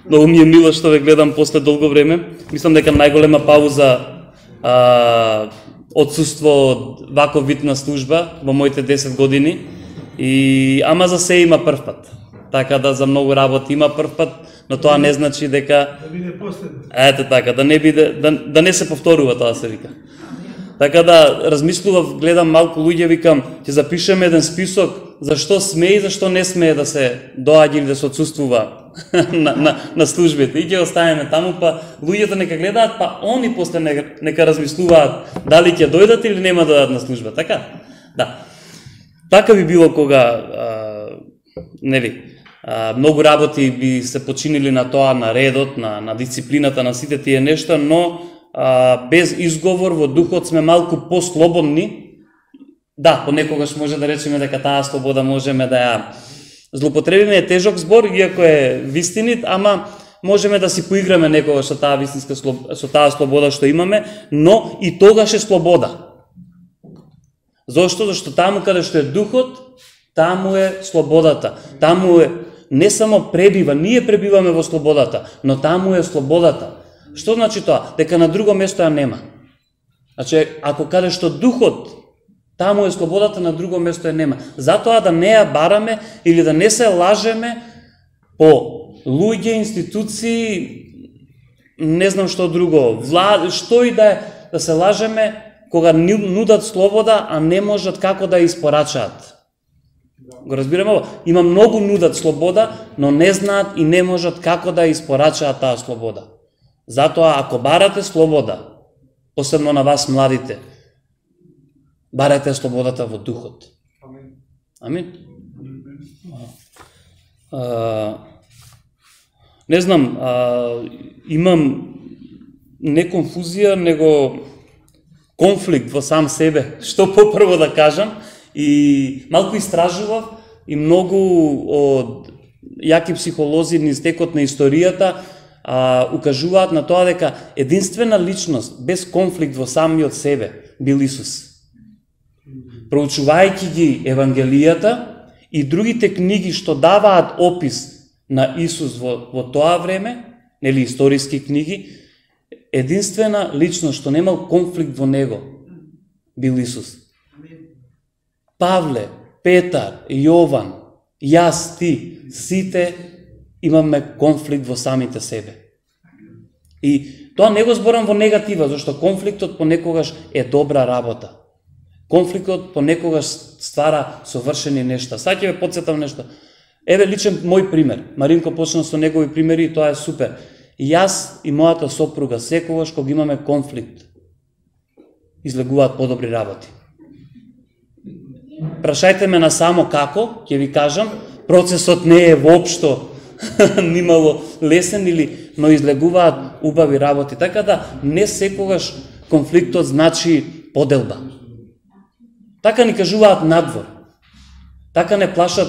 Многу ми е мило што ве гледам после долго време. Мислам дека најголема пауза отсуство од ваков вид на служба во моите 10 години. Ама за се има прв пат. Така да за многу работи има прв пат, но тоа не значи дека да биде последно. Ете така, да не се повторува тоа се вика. Така да размислував, гледам малку луѓе, викам, ќе запишеме еден список зашто смее и зашто не смее да се доаѓа или да се отсуствува на службите. И ќе оставиме таму, па луѓето нека гледаат, па они после нека размислуваат дали ќе дојдат или нема да дојдат на служба. Така? Да. Така би било кога многу работи би се починили на тоа, на редот, на дисциплината, на сите тие нешта, но без изговор во духот сме малку послободни. Да, понекогаш може да речеме дека таа слобода можеме да ја злоупотребиме, е тежок збор, иако е вистинит, ама можеме да си поиграме некогаш со таа вистинска со таа слобода што имаме, но и тогаш е слобода. Зошто? Зашто таму каде што е духот, таму е слободата. Таму е не само пребива, ние пребиваме во слободата, но таму е слободата. Што значи тоа? Дека на друго место ја нема. Значи, ако каде што духот, таму е слободата, на друго место ја нема. Затоа да не ја бараме или да не се лажеме по луѓе, институции, не знам што друго, што и да се лажеме кога нудат слобода, а не можат како да ја испорачаат. Го разбираме ово? Има многу нудат слобода, но не знаат и не можат како да ја испорачаат таа слобода. Затоа, ако барате слобода, посебно на вас младите, барате слободата во духот. Амин. Не знам, имам не конфузија, него конфликт во сам себе, што попрво да кажам, и малку истражував, и многу од јаки психолози низ текот на историјата укажуваат на тоа дека единствена личност без конфликт во самиот себе бил Исус. Проучувајќи ги Евангелијата и другите книги што даваат опис на Исус во тоа време, нели историски книги, единствена личност што немал конфликт во него бил Исус. Павле, Петар, Јован, јас, ти, сите имаме конфликт во самите себе. И тоа не го зборам во негатива, зашто конфликтот понекогаш е добра работа. Конфликтот понекогаш ствара совршени нешта. Сега ќе ве потсетам нешто. Еве личен мој пример. Маринко почна со негови примери и тоа е супер. Јас и мојата сопруга секогаш кога имаме конфликт, излегуваат подобри работи. Прашајте ме на само како, ќе ви кажам, процесот не е воопшто нимало лесен но излегуваат убави работи. Така да не секогаш конфликтот значи поделба. Така ни кажуваат надвор. Така не плашат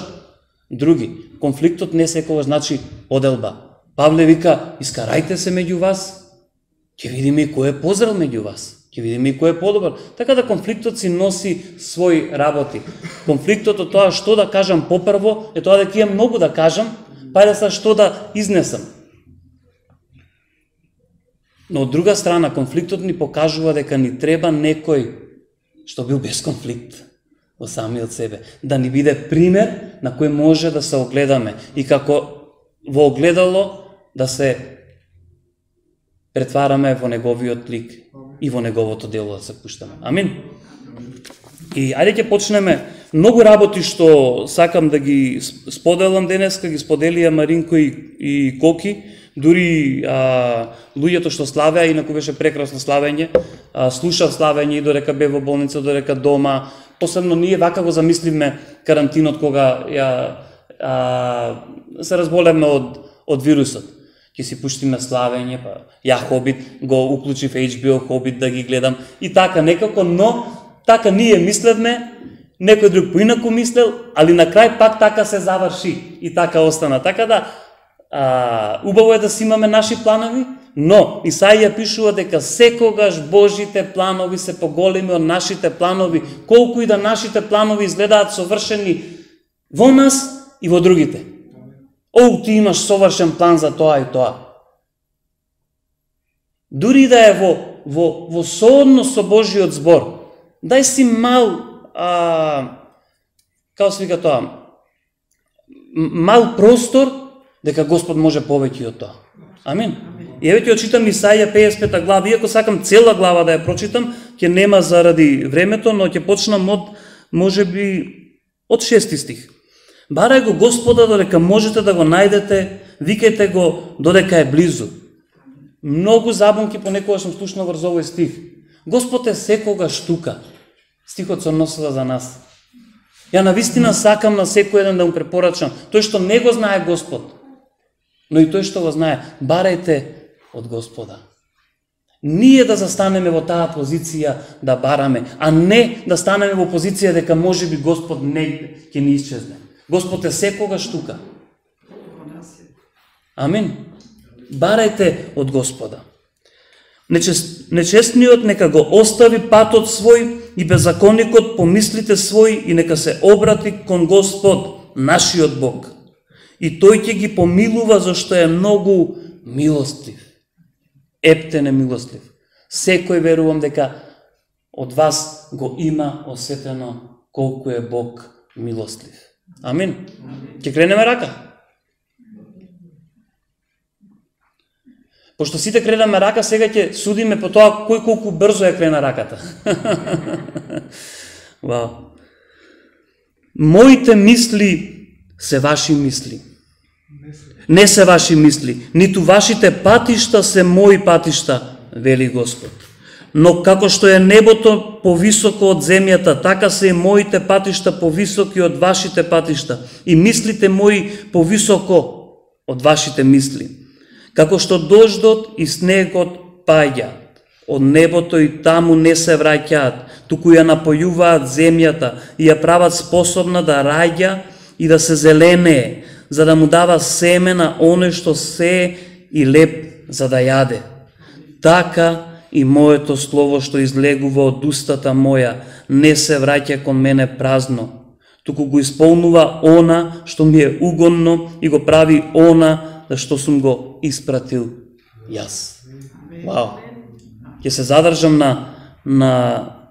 други. Конфликтот не секогаш значи поделба. Павле вика, искарајте се меѓу вас, ќе видиме кој е позрел меѓу вас. Ќе видиме кој е подобар. Така да конфликтот си носи своји работи. Конфликтот од тоа што да кажам попрво е тоа дека имам многу да кажам, па да што да изнесам. Но од друга страна, конфликтот ни покажува дека ни треба некој што бил без конфликт во самиот себе. Да ни биде пример на кој може да се огледаме и како во огледало да се претвараме во неговиот лик и во неговото дело да се пуштаме. Амин. И ајде ќе почнеме. Многу работи што сакам да ги споделам денеска, ги споделија Маринко и Коки, дури луѓето што славеа, инаку беше прекрасно славење, слушав славење и додека бе во болница, додека дома. Посебно ние вака го замисливме карантинот кога се разболевме од вирусот. Ќе си пуштиме славење, па ја Хобит го уклучив HBO Хобит да ги гледам и така некако, но така ние мислевме, некој друг поинаку мислел, али на крај пак така се заврши и така остана. Така да убаво е да си имаме наши планови, но Исаија пишува дека секогаш Божите планови се поголеми од нашите планови, колку и да нашите планови изгледаат совршени во нас и во другите. Ти имаш совршен план за тоа и тоа. Дури да е во соодност со Божиот збор, дај си мал, како се вика тоа, мал простор, дека Господ може повеќе од тоа. Амин. И еве ќе читам Исаија 55 глава, иако сакам цела глава да ја прочитам, ќе нема заради времето, но ќе почнам од, можеби, од 6 стих. Барај го Господа додека можете да го најдете, викајте го додека е близу. Многу забунки понекогаш сум слушнал врз овој стих. Господ е секогаш тука. Стихот се односува за нас. Ја навистина сакам на секој еден да му препорачам, тој што не го знае Господ, но и тој што го знае, барајте од Господа. Ние да застанеме во таа позиција да бараме, а не да станеме во позиција дека можеби Господ не ќе ни исчезне. Господ е секогаш тука. Амин. Барајте од Господа. Нечестниот нека го остави патот свој и беззаконникот помислите свој и нека се обрати кон Господ, нашиот Бог. И тој ќе ги помилува зашто е многу милостив. Ептен е милостив. Секој верувам дека од вас го има осетено колку е Бог милостив. Амин. Ќе кренеме рака. Пошто сите кренеме рака, сега ќе судиме по тоа кој колку брзо ја крена раката. Вау. Моите мисли се ваши мисли. Не се ваши мисли, ниту вашите патишта се мои патишта, вели Господ. Но како што е небото повисоко од земјата, така се и моите патишта повисоки од вашите патишта и мислите мои повисоко од вашите мисли. Како што дождот и снегот паѓаат од небото и таму не се враќаат, туку ја напојуваат земјата и ја прават способна да раѓа и да се зеленее, за да му дава семе на оној што се и леп за да јаде. Така и моето слово што излегува од устата моја не се враќа кон мене празно, туку го исполнува она што ми е угодно и го прави она за што сум го испратил јас. Вау. Ќе се задржам на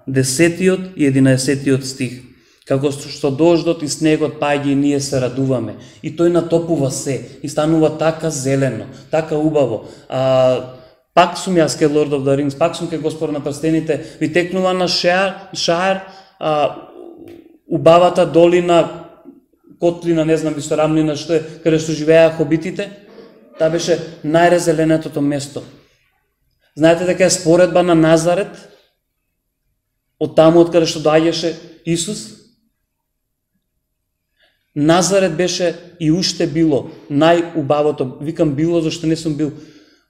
10 и 11 стих. Како што дождот и снегот паѓа и ние се радуваме. И тој натопува се и станува така зелено, така убаво. Пак сум јас ке Lord of the Rings, пак сум ке Господ на прстените, ви текнува на Шаер, убавата долина, котлина, не знам, висторамнина, што е, каде што живееа хобитите, та беше најрезеленетото место. Знаете дека е споредба на Назарет, од таму од каде што доаѓаше Исус? Назарет беше и уште било најубавото, викам било зашто не сум бил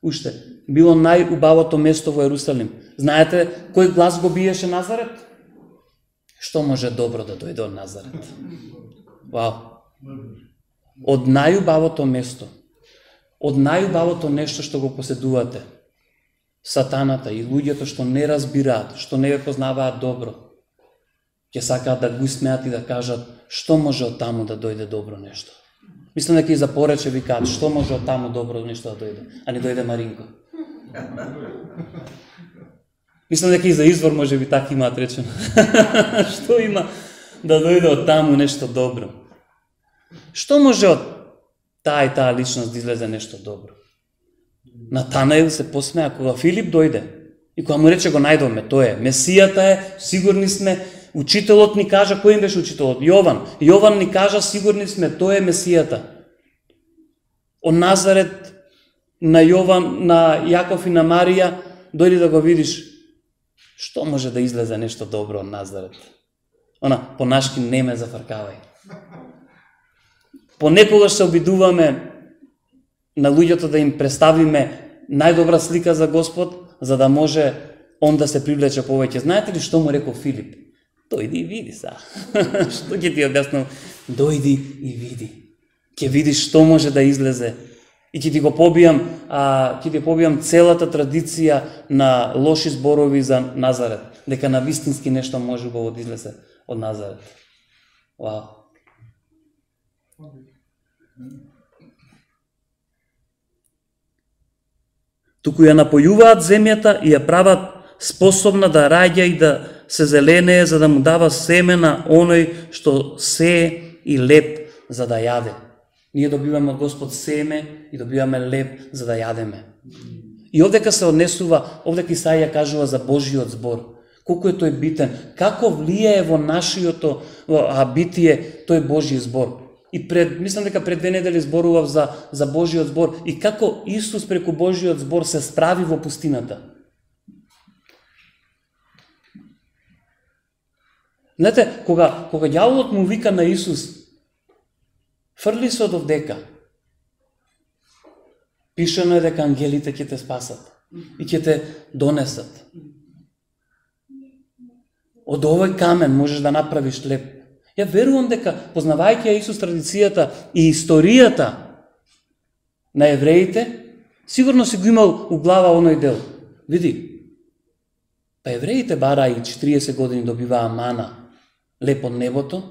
уште, било најубавото место во Ерусалим. Знаете кој глас го биеше Назарет? Што може добро да дојде од Назарет? Вау! Од најубавото место, од најубавото нешто што го поседувате, сатаната и луѓето што не разбираат, што не го познаваат добро, ќе сакаат да го смеат и да кажат што може од таму да дојде добро нешто. Мислам дека и за порече викаат што може од таму добро нешто да дојде, а не дојде Маринко. Мислам дека и за извор може би така имаат речено. Што има да дојде од таму нешто добро? Што може од таа и таа личност да излезе нешто добро? Натанаил се посмеа кога Филип дојде и кога му рече го најдовме, тој е, Месијата е, сигурни сме. Учителот ни кажа, кој им беше учителот? Јован. Јован ни кажа, сигурни сме, тој е Месијата. Од Назарет на Јован, на Јаков и на Марија, дојди да го видиш. Што може да излезе нешто добро од Назарет? По нашки не ме зафркавај. Понекогаш се обидуваме на луѓето да им представиме најдобра слика за Господ, за да може он да се привлече повеќе. Знаете ли што му рекол Филип? Дојди и види са. Што ќе ти објаснам? Дојди и види. Ќе видиш што може да излезе. И ќе ти го побијам целата традиција на лоши зборови за Назарет. Дека на вистински нешто може да излезе од Назарет. Вау. туку ја напојуваат земјата и ја прават способна да раѓа и да се зеленее, за да му дава семе на оној што сее и леп за да јаде. Ние добиваме од Господ семе и добиваме леп за да јадеме. И овдека се однесува, овдека Исаија кажува за Божиот збор. Колку е тој битен, како влијае во нашиото битие тој Божји збор. И мислам дека пред 2 недели зборував за Божиот збор и како Исус преку Божиот збор се справи во пустината. Знаете, кога ѓаволот му вика на Исус, фрли се од овдека, пишано е дека ангелите ќе те спасат и ќе те донесат. Од овој камен можеш да направиш леп. Ја верувам дека, познавајќи ја Исус традицијата и историјата на евреите, сигурно си го имал у глава оној дел. Види, па евреите бара и 40 години добиваа мана, леп од небото,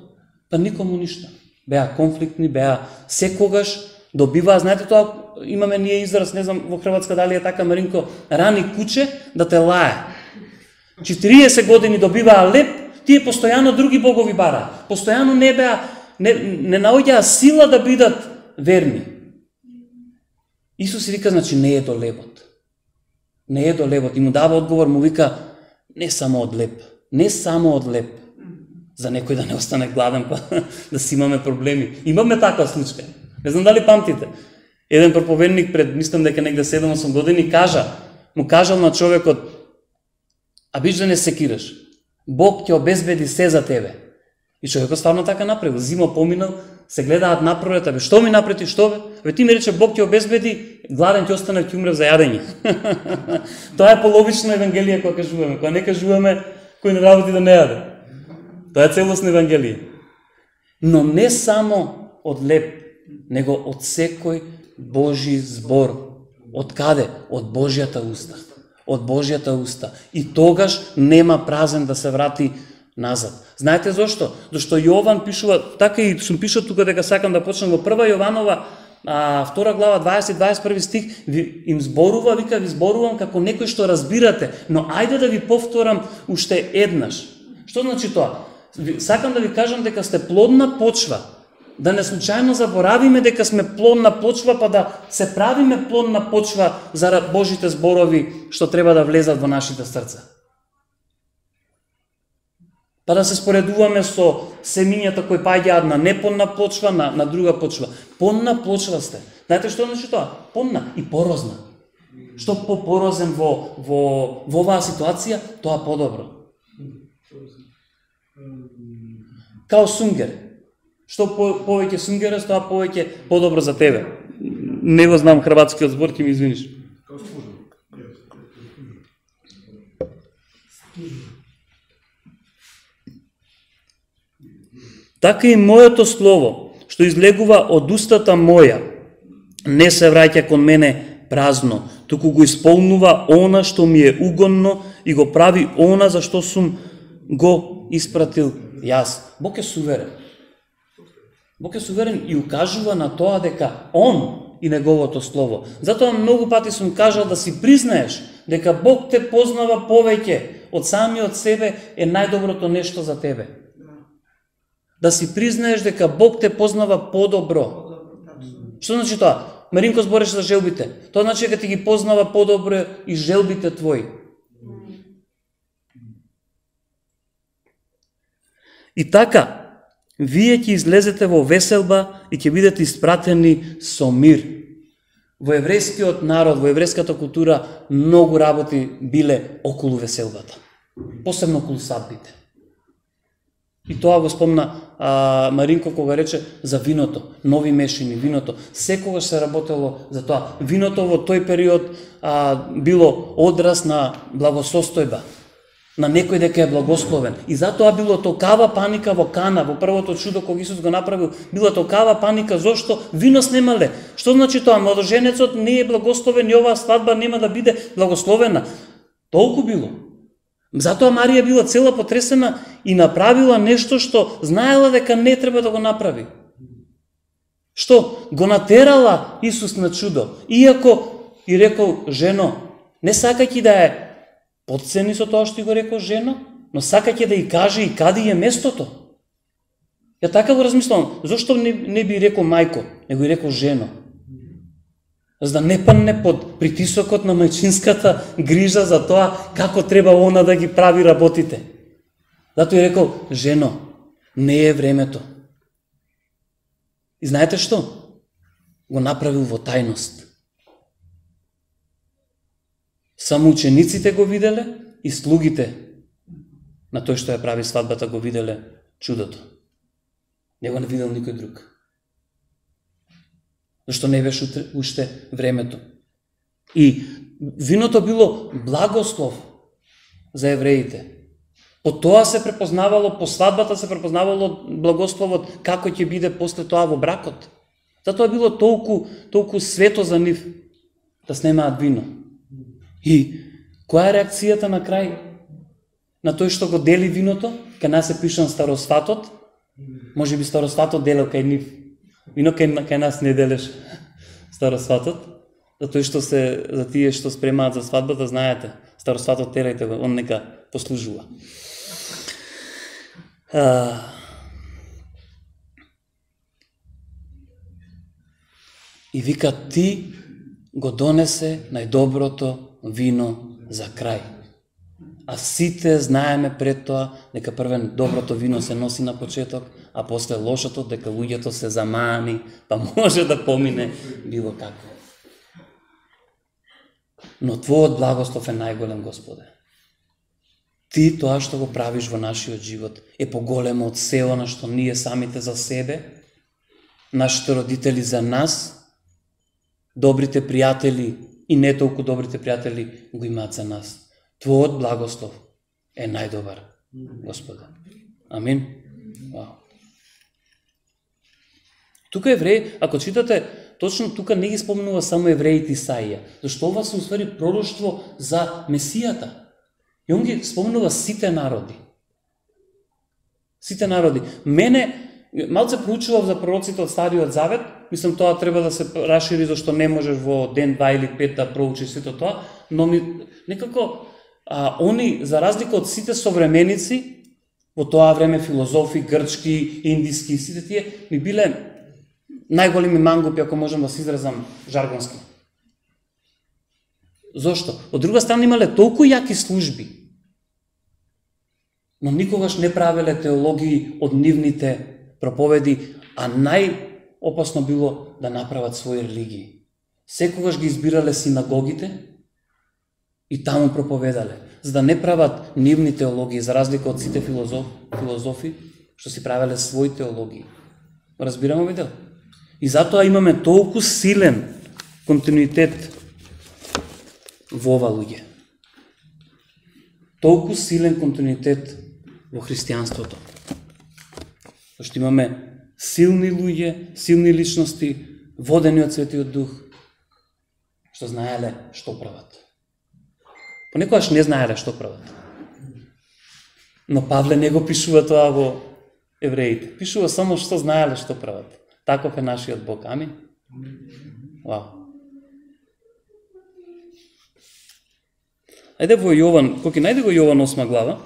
па никому ништо. Беа конфликтни, беа секогаш добиваа, знаете тоа, имаме ние израз, не знам во Хрватска дали е така, Маринко, рани куче да те лае. 40 години добиваа леп, тие постојано други богови бара. Постојано не наоѓаа сила да бидат верни. Исус вика, значи не е до лебот. Не е до лебот. И му дава одговор, му вика, не само од леп. Не само од леп. За некој да не остане гладен, па да си имаме проблеми. Имаме таква случка. Не знам дали памтите. Еден проповедник пред, мислам дека негде 7-8 години, му кажал на човекот, а биш да не секираш. Бог ќе обезбеди се за тебе. И човекот стварно така направил. Зима поминал, се гледаат напролет, абе што ми напрети, што бе? Абе ти ми рече Бог ќе обезбеди, гладен ќе остане, ќе умре за јадење. Тоа е половично евангелие кога кажуваме, кога не кажуваме кој не работи да не јаде. Тоа е целосно евангелие. Но не само од леп, него од секој Божи збор. Од каде? Од Божјата уста. Од Божјата уста. И тогаш нема празен да се врати назад. Знаете зошто? Зашто Јован пишува, така и сум пишал тука дека сакам да почнам во 1 Јованова, 2 глава, 20-21 стих, им зборува, вика, ви зборувам како некој што разбирате, но ајде да ви повторам уште еднаш. Што значи тоа? Сакам да ви кажам дека сте плодна почва. Да не случајно заборавиме дека сме плодна почва, па да се правиме плодна почва за Божите зборови што треба да влезат во нашите срца. Па да се споредуваме со семињата кои паѓаат на неплодна почва, на друга почва. Плодна почва сте. Знаете што значи тоа? Плодна и порозна. Што по-порозен во оваа ситуација, тоа подобро. Као сунгер. Што повеќе сунгера, тоа повеќе подобро за тебе. Не го знам хрватскиот збор, ќе ми извиниш. Така и моето слово, што излегува од устата моја, не се враќа кон мене празно, туку го исполнува она што ми е угодно и го прави она за што сум го испратил јас. Бог е суверен. Бог е суверен и укажува на тоа дека Он и Неговото Слово. Затоа многу пати сум кажал да си признаеш дека Бог те познава повеќе од самиот себе е најдоброто нешто за тебе. Да си признаеш дека Бог те познава подобро. Што значи тоа? Маринко збореше за желбите. Тоа значи дека ти ги познава подобро и желбите твои. И така, вие ќе излезете во веселба и ќе бидете испратени со мир. Во еврејскиот народ, во еврејската култура, многу работи биле околу веселбата. Посебно околу садбите. И тоа го спомна Маринко кога рече за виното, нови мешини, виното. Секогаш се работело за тоа. Виното во тој период било одраз на благосостојба, на некој дека е благословен. И затоа било толкава паника во Кана, во првото чудо кога Исус го направил, била толкава паника, зошто винос немале. Што значи тоа? Младоженецот не е благословен и оваа свадба нема да биде благословена. Толку било. Затоа Марија била цела потресена и направила нешто што знаела дека не треба да го направи. Што? Го натерала Исус на чудо. Иако и рекол, жено, не сакајќи да е потцени со тоа што го рекол жено, но сакајќи да ја каже и каде е местото. Ја така го размислувам, зошто не би рекол мајко, него и рекол жено. За да не падне под притисокот на мајчинската грижа за тоа како треба она да ги прави работите. Зато и рекол, жено, не е времето. И знаете што? Го направил во тајност. Само учениците го виделе и слугите на тој што ја прави свадбата го виделе чудото. Не го не видел никој друг. Зашто не беше уште времето. И виното било благослов за евреите. По тоа се препознавало, по свадбата се препознавало благословот како ќе биде после тоа во бракот. Затоа било толку свето за нив да снемаат вино. И која е реакцијата на крај на тој што го дели виното? Кај нас е пишан старосватот. Може би старосватот делел кај нив. Вино кај нас не делеш старосватот. За тие што спремаат за свадбата, знаете, старосватот терајте го, он нека послужува. И вика, ти го донесе најдоброто вино за крај. А сите знаеме пред тоа дека првен доброто вино се носи на почеток, а после лошото дека луѓето се замаани, па може да помине било како. Но Твојот благослов е најголем, Господе. Ти тоа што го правиш во нашиот живот е поголемо од се она што ние самите за себе, нашите родители за нас, добрите пријатели и не толку добрите пријатели го имаат за нас. Твојот благослов е најдобар, Господе. Амин. Вау. Тука евреи, ако читате, точно тука не ги споменува само евреите Исаија, зашто ова се уствари пророштво за Месијата. И он ги споменува сите народи. Сите народи. Мене, малце проучував за пророците од Стариот Завет, мислам тоа треба да се расшири, зашто не можеш во ден, 2 или 5 да проучиш сето тоа, но некако они, за разлика од сите современици, во тоа време филозофи, грчки, индиски, сите тие, ми биле најголеми мангупи, ако можам да се изразам жаргонски. Зошто? Од друга страна имале толку јаки служби, но никогаш не правеле теологии од нивните проповеди, а најопасно било да направат своји религии. Секогаш ги избирале синагогите и таму проповедале, за да не прават нивни теологии, за разлика од сите филозофи, што си правеле своји теологии. Разбираме видел? И затоа имаме толку силен континуитет во ова луѓе. Толку силен континуитет во христијанството. Зашто имаме силни луѓе, силни личности, водени од Светиот Дух, што знаеле што прават. Понекогаш не знаеле што прават. Но Павле не го пишува тоа во евреите. Пишува само што знаеле што прават. Таков е нашиот Бог. Амин. Вау. Ајде во Јован, кој најде го Јован 8 глава.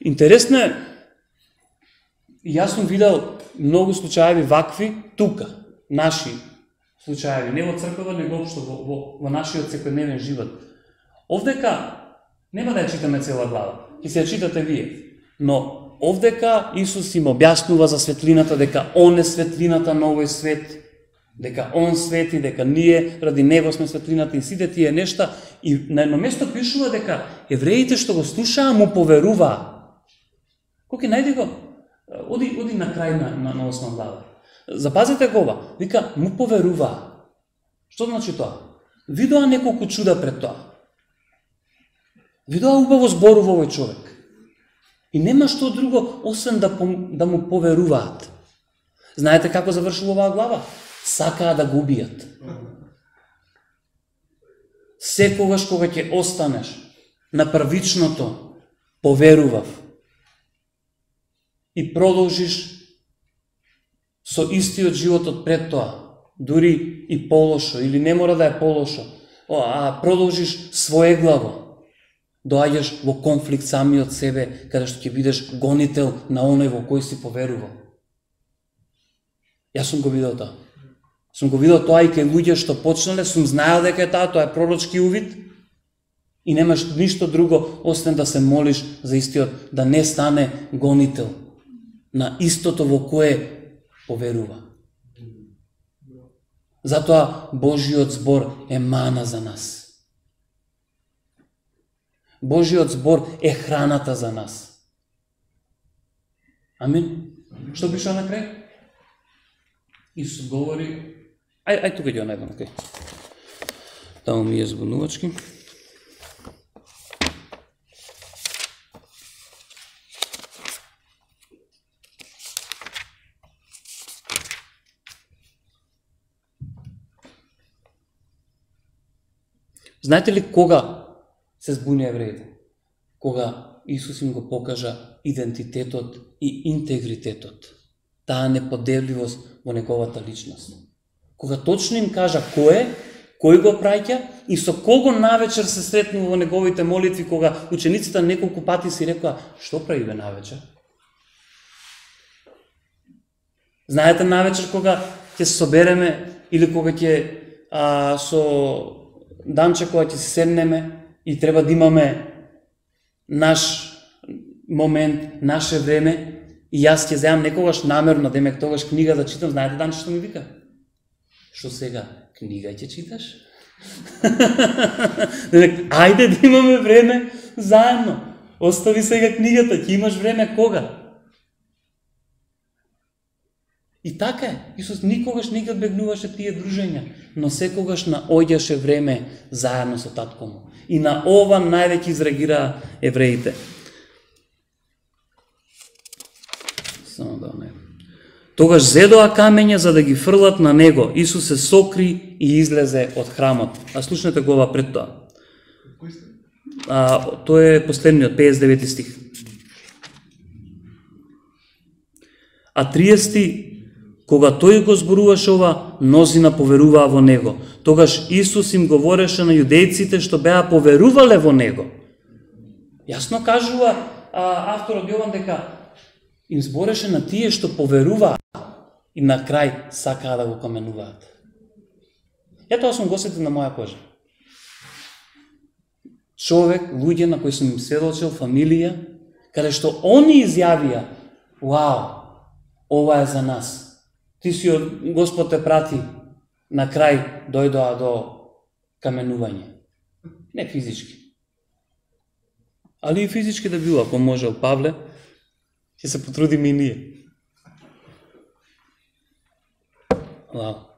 Интересно е, јас сум видел многу случаеви вакви тука, наши случаеви, не во црква, него општо во нашиот секојдневен живот. Овдека, нема да ја читаме цела глава, ќе се ја читате вие, но овдека Исус им објаснува за светлината, дека Он е светлината на овој свет, дека Он свети, дека ние ради Него сме светлината и сите тие нешта. И на едно место пишува дека евреите што го слушаа му поверуваа. Кој најде го? Оди на крај на 8 глава. Запазете го ова. Вика, му поверуваа. Што значи тоа? Видоа неколку чуда пред тоа. Видоа убаво зборува овој човек. И нема што друго, освен да му поверуваат. Знаете како завршува оваа глава? Сакаа да го убијат. Секогаш кога ќе останеш на првичното, поверував, и продолжиш со истиот живот од пред тоа, дури и полошо, или не мора да е полошо, продолжиш своеглаво, доаѓаш во конфликт сами од себе, каде што ќе бидеш гонител на оној во кој си поверувал. Јас сум го видел тоа. Сум го видел тоа и кај луѓе што почнале, сум знаел дека е тоа е пророчки увид и немаш ништо друго освен да се молиш за истиот, да не стане гонител на истото во кое поверува. Затоа Божиот збор е мана за нас. Божиот збор е храната за нас. Амин. Што пиша на крај? Исус говори... Ај тука ќе ја најдам, окей. Таму ми е збунувачки. Знаете ли кога се збуни евреите? Кога Исус им го покажа идентитетот и интегритетот, таа неподелливост во неговата личност. Кога точно им кажа кој го праќа и со кого навечер се сретнува во неговите молитви, кога учениците неколку пати си рекоа, што прави бе навечер? Знаете навечер кога ќе се собереме или кога ќе со Данче кога ќе се седнеме и треба да имаме наш момент, наше време и јас ќе земам некогаш намерно, демек тогаш книга да читам, знаете Данче што ми вика? Што сега, книга ќе читаш? Демек, ајде да имаме време заедно. Остави сега книгата, ќе имаш време кога? И така е, Исус никогаш не ги одбегнуваше тие дружења, но секогаш наоѓаше време заедно со татко му. И на ова највеќе изреагираа евреите. Само да не. Тогаш зедоа камења за да ги фрлат на него. Исус се сокри и излезе од храмот. А слушнете го ова пред тоа. Тоа е последниот, 59 стих. А 30 кога тој го зборуваше ова, мнозина поверуваа во него. Тогаш Исус им говореше на јудејците што беа поверувале во него. Јасно кажува авторот Јован дека им збореше на тие што поверуваа и на крај сакаа да го каменуваат. Ја тоа сум го сетил на моја кожа. Човек, луѓе на кои сум им сведочил, фамилија, каде што они изјавија, вау, ова е за нас. Ти си од Господ те прати, на крај дојдоа до каменување. Не физички. Али и физички да било, ако можел Павле, ќе се потрудиме и ние. Вау.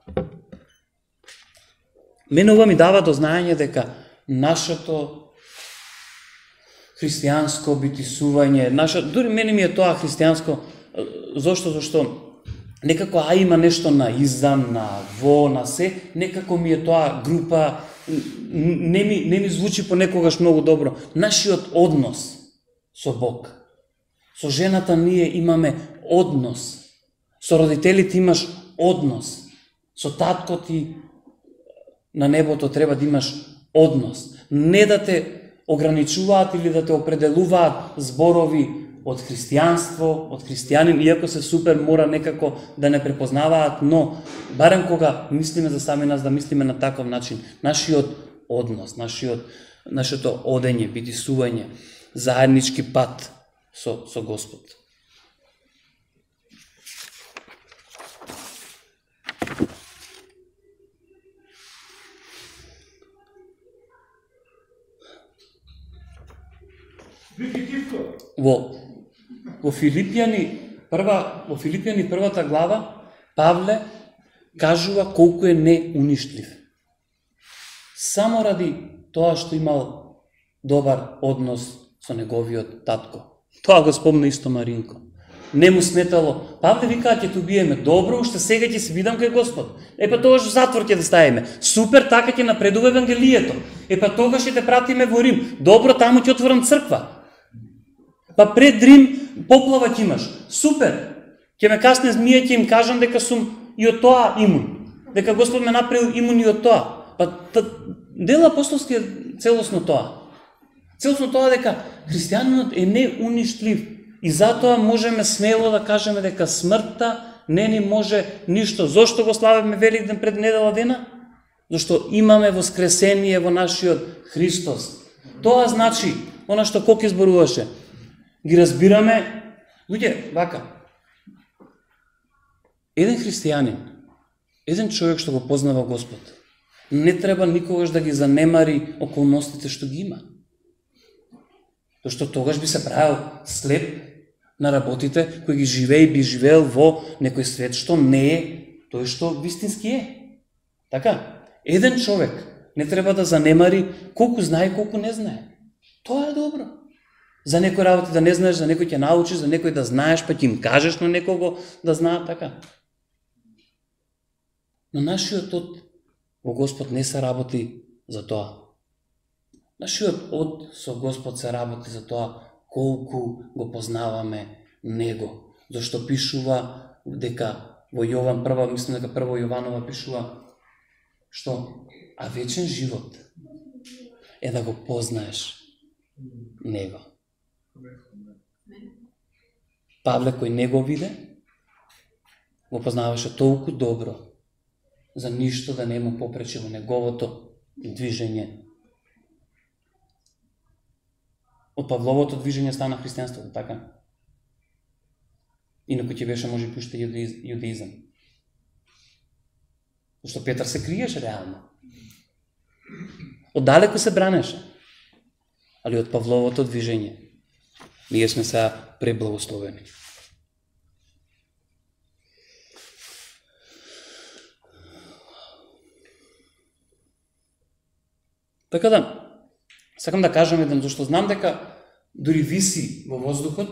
Мене ова ми дава до знаење дека нашето христијанско битисување, дури мене ми е тоа христијанско, зашто некако има нешто на изам, на во, на се, некако ми е тоа група, не ми звучи понекогаш многу добро. Нашиот однос со Бог. Со жената ние имаме однос. Со родителите имаш однос. Со татко ти на небото треба да имаш однос. Не да те ограничуваат или да те определуваат зборови од христијанство, од христијанин, иако се супер, мора некако да не препознаваат, но барем кога мислиме за сами нас, да мислиме на таков начин. Нашиот однос, нашето одење, битисување, заеднички пат со Господ. Во Филипјани првата глава Павле кажува колку е неуништив. Само ради тоа што имал добар однос со неговиот татко. Тоа го спомна исто Маринко. Не му сметало. Павле вика, ќе те убиеме. Добро, уште сега ќе се видам кај Господ. Тогаш во затвор ќе да ставиме. Супер, така ќе напредува Евангелието. Тогаш ќе те пратиме во Рим. Добро, таму ќе отворам црква. Пред Рим поплава ќе имаш. Супер. Ќе ме касне змија, ќе им кажам дека сум и од тоа имун. дека Господ ме направил имуни од тоа. Дел апостолски е целосно тоа. Целосно тоа дека христијанинот е неуништлив и затоа можеме смело да кажеме дека смртта не ни може ништо. Зошто го славиме Великден пред недела дена? Зашто имаме воскресение во нашиот Христос. Тоа значи, она што Коки зборуваше, ги разбираме, луѓе, вака, еден христијанин, еден човек што го познава Господ, не треба никогаш да ги занемари околностите што ги има. Зашто тогаш би се правил слеп на работите кои ги живее и би живеел во некој свет што не е тој што вистински е. Така, еден човек не треба да занемари колку знае и колку не знае. Тоа е добро. За некој работи да не знаеш, за некој ќе научиш, за некој да знаеш, па ќе им кажеш на некого да знаат, така. Но нашиот од во Господ не се работи за тоа. Нашиот од со Господ се работи за тоа колку го познаваме Него. Зашто пишува дека во Јован прва, мислам дека прво Јованова пишува што? А вечен живот е да го познаеш Него. Павле кој не го виде, го познаваше толку добро, за ништо да не му попречи во неговото движење. Од Павловото движење стана христијанството, така? Инаку ќе беше може пуште јудеизам. Зашто Петар се криеше реално. Оддалеку се бранеше. Али од Павловото движење ние сме сега преблагословени. Така да, сакам да кажам еден, зашто знам дека дури виси во воздухот,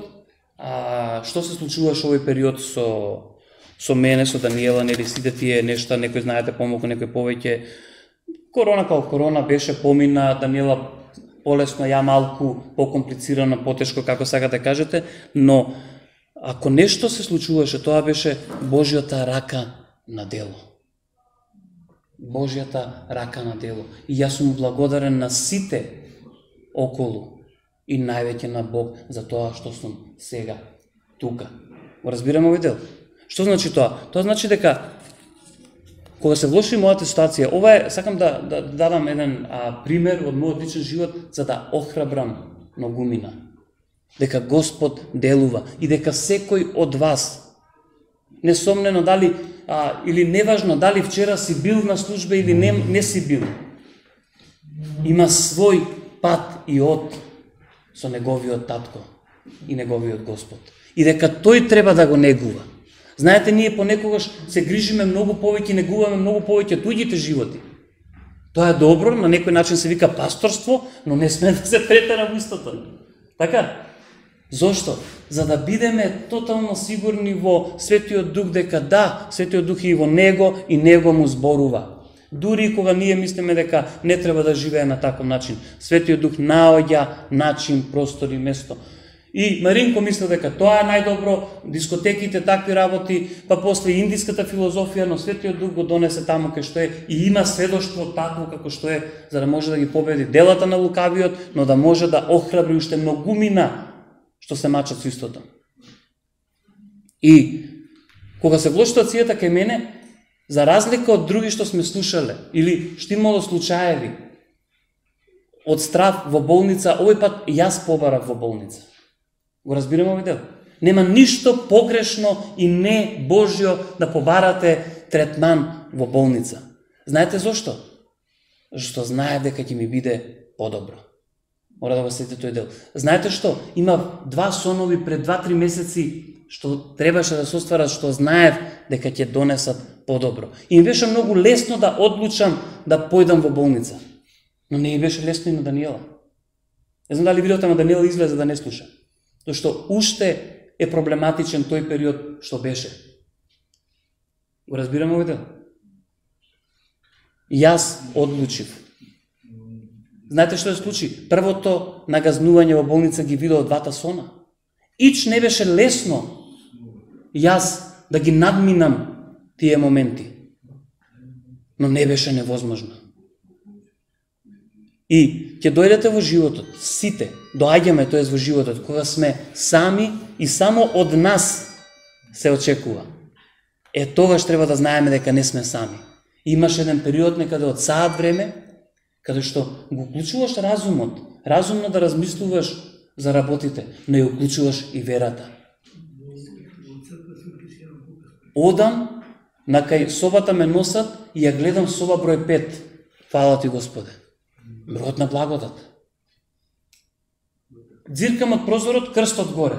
што се случуваше овој период со мене, со Даниела, нели сите тие нешта, некој знаете помалку, некој повеќе. Корона као корона беше, помина, Даниела полесно, ја малку покомплицирано, потешко, како сакате да кажете, но ако нешто се случуваше, тоа беше Божјата рака на дело. Божјата рака на дело. И јас сум благодарен на сите околу и највеќе на Бог за тоа што сум сега тука. Го разбираме овој дел? Што значи тоа? Тоа значи дека кога се влоши мојата ситуација, ова е, сакам да дадам еден пример од мојот личен живот за да охрабрам многумина. Дека Господ делува и дека секој од вас, несомнено дали или неважно дали вчера си бил на служба или не си бил, има свој пат и од со неговиот татко и неговиот Господ. И дека тој треба да го негува. Знаете, ние понекогаш се грижиме многу повеќе, негуваме многу повеќе туѓите животи. Тоа е добро, на некој начин се вика пасторство, но не сме да се третира во истото. Така? Зошто? За да бидеме тотално сигурни во Светиот Дух дека да, Светиот Дух е и во него и него му зборува. Дури кога ние мислиме дека не треба да живее на таков начин, Светиот Дух наоѓа начин, простор и место. И Маринко мисли дека тоа е најдобро, дискотеките, такви работи, па после индиската филозофија, но Светиот Дух го донесе таму кај што е и има сведоштво такво како што е, за да може да ги победи делата на лукавиот, но да може да охрабри уште многумина што се мачат со истото. И кога се влоши ситуацијата кај мене, за разлика од други што сме слушале, или што имало случаеви од страв во болница, овој пат јас побарав во болница. Го разбираме овој дел? Нема ништо погрешно и не Божјо да побарате третман во болница. Знаете зошто? Зашто знае дека ќе ми биде подобро. Мора да го сетите тој дел. Знаете што? Има 2 сонови пред 2-3 месеци што требаше да се остварат, што знаев дека ќе донесат подобро. И ми беше многу лесно да одлучам да појдам во болница. Но не ми беше лесно и на Даниела. Не знам дали видеото на Даниела излезе да не слуша. Зашто уште е проблематичен тој период што беше. Го разбираме овој дел? Јас одлучив. Знаете што се случи? Првото нагазнување во болница ги видео 2 сона. Ич не беше лесно јас да ги надминам тие моменти. но не беше невозможно. И ќе дојдете во животот, сите, доаѓаме во животот, кога сме сами и само од нас се очекува. Тогаш треба да знаеме дека не сме сами. Имаше еден период некаде од саат време, каде што го уклучуваш разумот, разумно да размислуваш за работите, но ја уклучуваш и верата. Одам, на кај собата ме носат и ја гледам соба број 5. Фала ти, Господе. Бројот на благодат. Дзиркам од прозорот, крстот горе.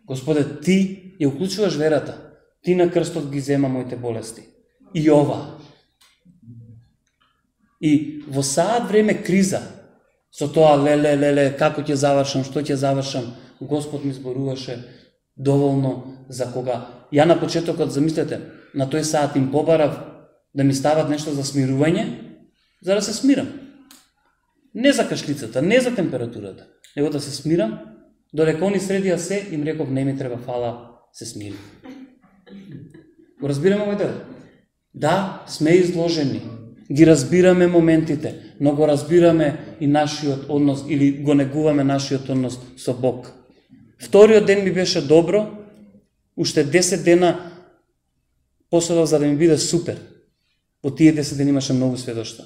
Господе, ти ја уклучуваш верата. Ти на крстот ги зема моите болести. И ова. И во саат време криза, со тоа леле, како ќе завршам, што ќе завршам, Господ ми зборуваше доволно за кога. Ја на почетокот, замислете, на тој саат им побарав да ми стават нешто за смирување, за да се смирам. Не за кашлицата, не за температурата, него да се смирам, додека они средија се, им реков, не ми треба, фала, се смири. Го разбираме овој дел? Да, сме изложени, ги разбираме моментите, но го разбираме и нашиот однос, или го негуваме нашиот однос со Бог. Вториот ден ми беше добро, уште 10 дена поседав за да ми биде супер. Во тие 10 дена имаше многу сведоштва.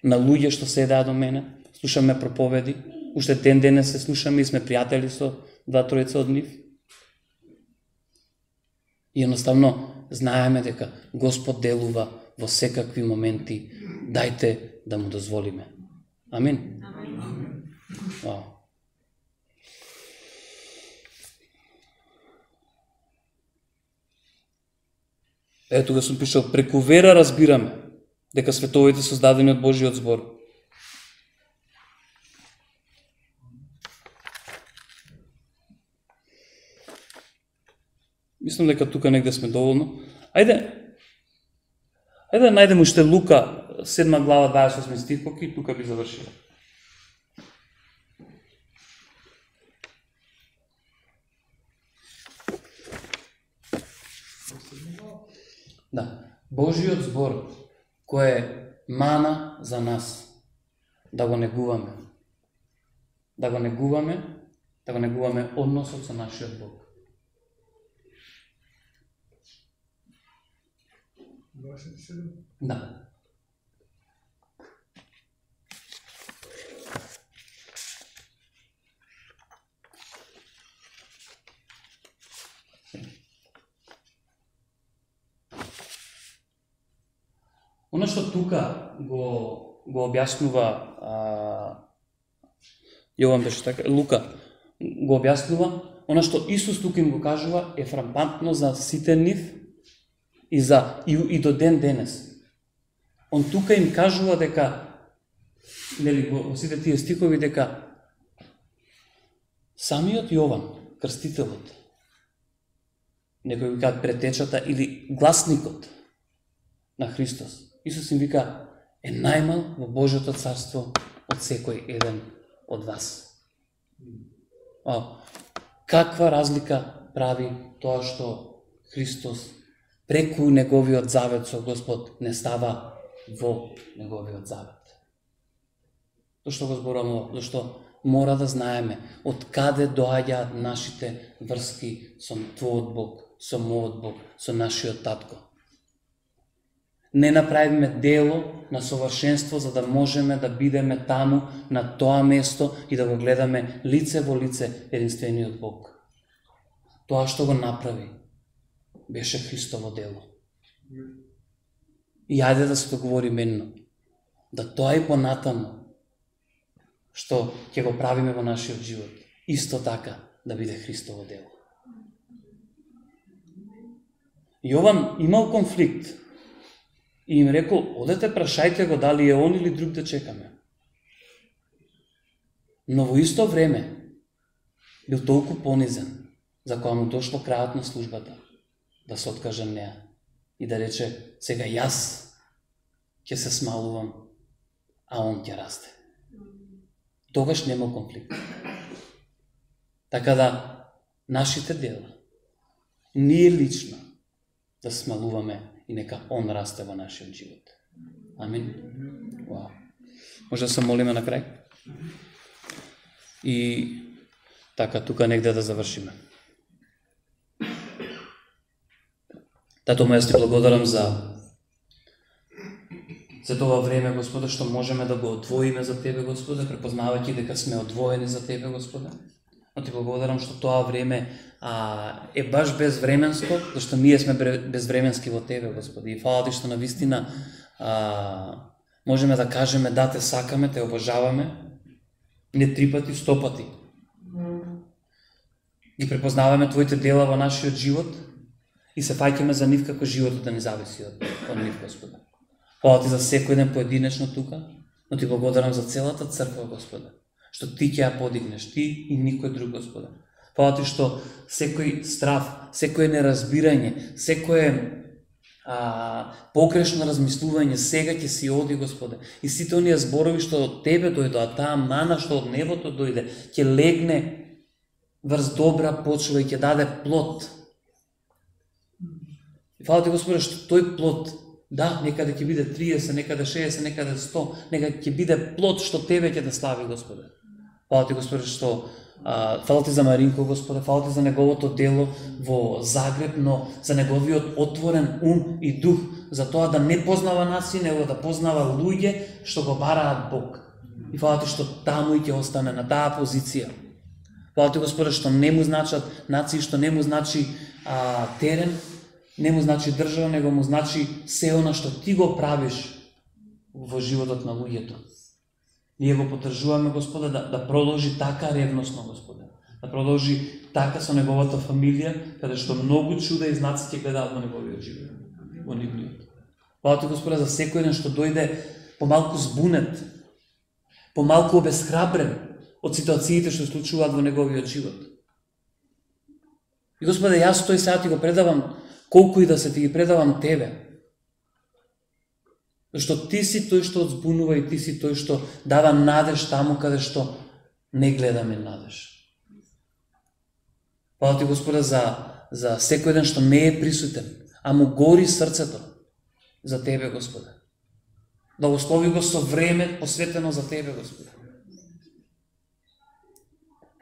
На луѓе што седаа до мене, слушаме проповеди, уште ден денес се слушаме и сме пријатели со 2-3 од нив. И едноставно знаеме дека Господ делува во секакви моменти, дајте да му дозволиме. Амин. Амин. Ето го сум пишал, преку вера разбираме дека световите создадени од Божиот збор. Мислам дека тука негде сме доволно. Ајде да најдем уште Лука, 7 глава, 28 стих, и тука би завршила. Да, Божиот збор, кој е мана за нас, да го негуваме. Да го негуваме односот со нашиот Бог. Да. Оно што тука го објаснува Јован беше така, Лука го објаснува, оно што Исус тука им го кажува е фрапантно за сите нив и до ден денес. Он тука им кажува дека, нели, во сите тие стихови, дека самиот Јован, крстителот, некој го кажат претечата или гласникот на Христос, Исус им вика, е најмал во Божјото царство од секој еден од вас. Каква разлика прави тоа што Христос преку неговиот завет со Господ не става во неговиот завет. Зошто го зборувам? Зашто мора да знаеме од каде доаѓаат нашите врски со твојот Бог, со мојот Бог, со нашиот татко. Не направиме дело на совршенство за да можеме да бидеме таму на тоа место и да го гледаме лице во лице единствениот Бог. Тоа што го направи беше Христово дело. И ајде да се договориме едно, да тоа и понатаму што ќе го правиме во нашиот живот, исто така да биде Христово дело. Јован имал конфликт и им рекол, одете прашајте го дали е он или друг да чекаме. Но во исто време бил толку понизен за кога му дошло крајот на службата да се откаже неа и да рече, сега јас ќе се смалувам, а он ќе расте. Тогаш нема конфликт. Така да, нашите дела, ние лично да смалуваме и нека он расте во нашиот живот. Амин. Вау. Може да се молиме на крај? И така, тука негде да завршиме. Тато моја, ти благодарам за това време, Господе, што можеме да го одвоиме за Тебе, Господе, препознавајќи дека сме одвоени за Тебе, Господе. Но ти благодарам што тоа време е баш безвременско, зашто ние сме безвременски во Тебе, Господи. И фала Ти што навистина можеме да кажеме да Те сакаме, Те обожаваме, не 3 пати, 100 пати. Ги препознаваме Твоите дела во нашиот живот и се фаќаме за нив како животот да ни зависи од нив, Господе. Фала Ти за секој ден поединечно тука, но Ти благодарам за целата црква, Господе, што Ти ќе ја подигнеш, Ти и никој друг, Господе. Фала Ти што секој страв, секој неразбирање, секој погрешно размислување сега ќе си оди, Господе. И сите оние зборови што од Тебе дојдоа, таа мана што од небото дојде, ќе легне врз добра почва и ќе даде плод. И фала Ти, Господе, што тој плод, да, некаде ќе биде 30, некаде 60, некаде 100, некаде ќе биде плод што Тебе ќе да слави, Господе. Фала Ти, Господе, што фала Ти за Маринко, Господе, фала Ти за неговото дело во Загреб, но за неговиот отворен ум и дух, за тоа да не познава нации, него да познава луѓе што го бараат Бог. И фала Ти што таму и ќе остане на таа позиција. Фала Ти, Господе, што не му значат нации, што не му значи терен, не му значи држава, него му значи се она што Ти го правиш во животот на луѓето. Ние го поддржуваме, Господе, да продолжи така ревносно, Господе. Да продолжи така со неговата фамилија, каде што многу чуда и знаци ќе гледаат во неговиот живот, во нивниот. Фала Ти, Господе, за секој ден што дојде помалку збунет, помалку обесхрабрен од ситуациите што се случуваат во неговиот живот. И, Господе, јас тој сега Ти го предавам, колку и да се Ти ги предавам Тебе. Зашто Ти си тој што одзбунува и Ти си тој што дава надеж таму каде што не гледаме надеж. Фала Ти, Господе, за секој ден што не е присутен, а му гори срцето за Тебе, Господе. Благослови го со време посветено за Тебе, Господе.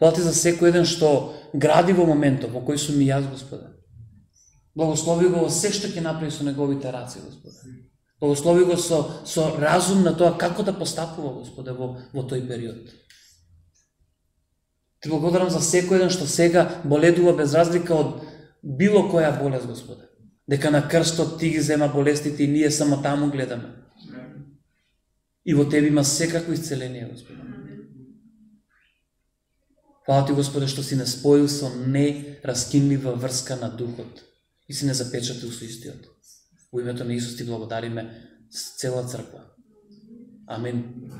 Фала Ти за секој ден што гради во моментот во кој сум и јас, Господе. Благослови го во се што ќе направи со неговите раци, Господе. Благослови го со разум на тоа како да постапува, Господе, во тој период. Ти благодарам за секој ден што сега боледува без разлика од било која болест, Господе. Дека на крстот Ти ги зема болестите и ние само таму гледаме. И во Тебе има секако исцеление, Господе. Фала Ти, Господе, што си не споил со нераскинлива врска на духот и си не запечатил со истиот. Во името на Исус Ти благодариме с цела црква. Амин.